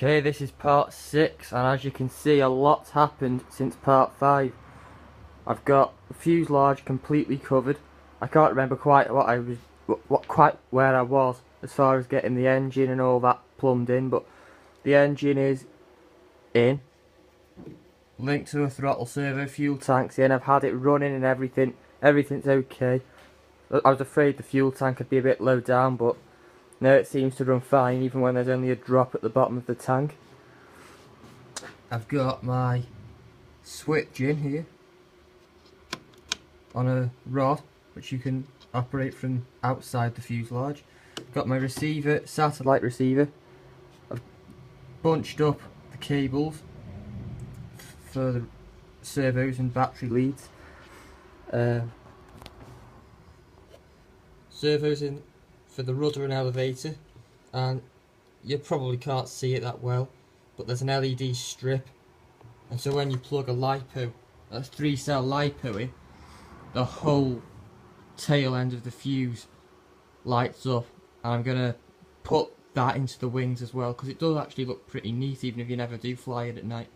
Okay, this is part 6, and as you can see, a lot's happened since part 5. I've got the fuselage completely covered. I can't remember quite quite where I was as far as getting the engine and all that plumbed in, but the engine is in. Linked to a throttle servo, fuel tank's in. I've had it running and everything. Everything's okay. I was afraid the fuel tank would be a bit low down, but no, it seems to run fine even when there's only a drop at the bottom of the tank. I've got my switch in here on a rod which you can operate from outside the fuselage. Got my receiver, satellite receiver. I've bunched up the cables for the servos and battery leads. Servos in for the rudder and elevator, and you probably can't see it that well, but there's an LED strip, and so when you plug a LiPo, a 3-cell LiPo in, the whole tail end of the fuse lights up, and I'm going to put that into the wings as well, because it does actually look pretty neat even if you never do fly it at night.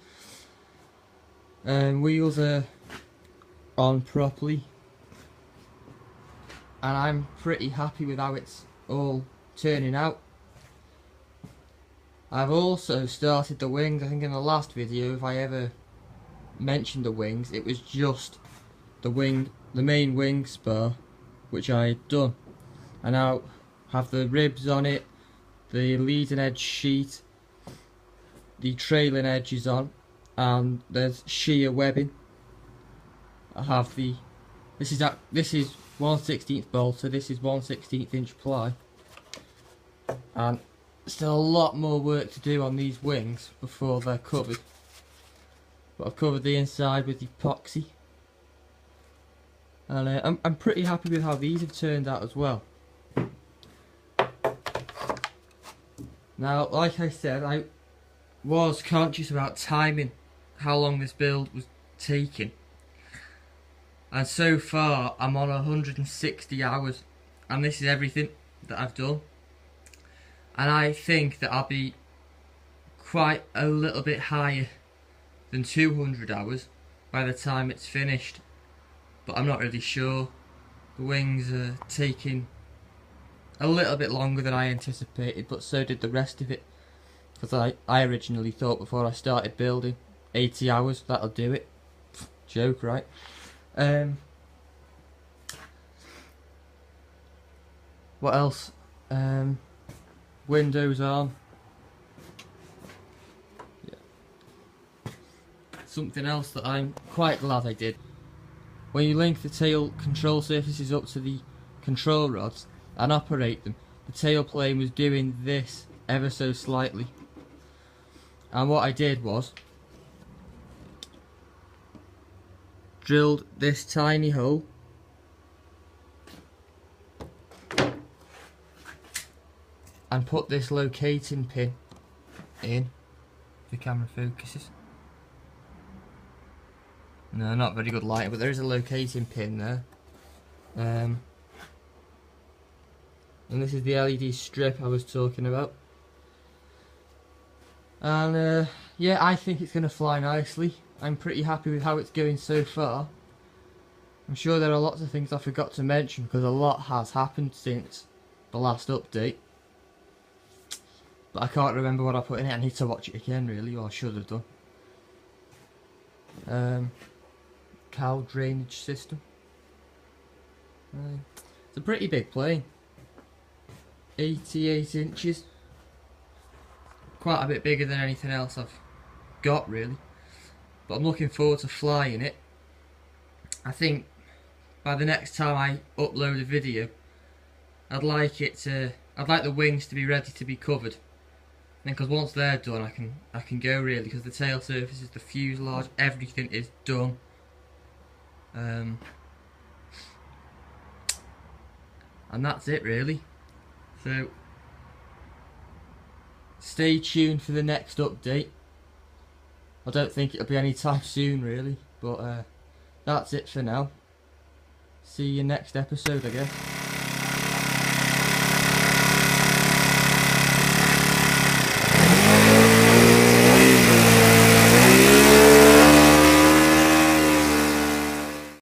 Wheels are on properly, and I'm pretty happy with how it's all turning out. I've also started the wings. I think in the last video, if I ever mentioned the wings, it was just the main wing spar, which I had done. I now have the ribs on it, the leading edge sheet, the trailing edges on, and there's shear webbing. I have the this is 1/16 bolt, so this is 1/16 inch ply, and still a lot more work to do on these wings before they're covered, but I've covered the inside with epoxy, and I'm pretty happy with how these have turned out as well. Now, like I said, I was conscious about timing how long this build was taking, and so far I'm on 160 hours, and this is everything that I've done, and I think that I'll be quite a little bit higher than 200 hours by the time it's finished, but I'm not really sure. The wings are taking a little bit longer than I anticipated, but so did the rest of it, because I originally thought before I started building 80 hours, that'll do it. Joke, right? What else? Windows on. Yeah. Something else that I'm quite glad I did. When you link the tail control surfaces up to the control rods and operate them, the tail plane was doing this ever so slightly. And what I did was drilled this tiny hole and put this locating pin in. If the camera focuses. No, not very good lighting, but there is a locating pin there. And this is the LED strip I was talking about. And yeah, I think it's going to fly nicely. I'm pretty happy with how it's going so far. I'm sure there are lots of things I forgot to mention, because a lot has happened since the last update. But I can't remember what I put in it. I need to watch it again, really, or I should have done. Cow drainage system. It's a pretty big plane. 88 inches. Quite a bit bigger than anything else I've got, really. But I'm looking forward to flying it. I think by the next time I upload a video, I'd like the wings to be ready to be covered. Because once they're done, I can go, really, because the tail surfaces, the fuselage, everything is done. And that's it, really. So stay tuned for the next update. I don't think it'll be any time soon, really, but that's it for now. See you next episode, I guess.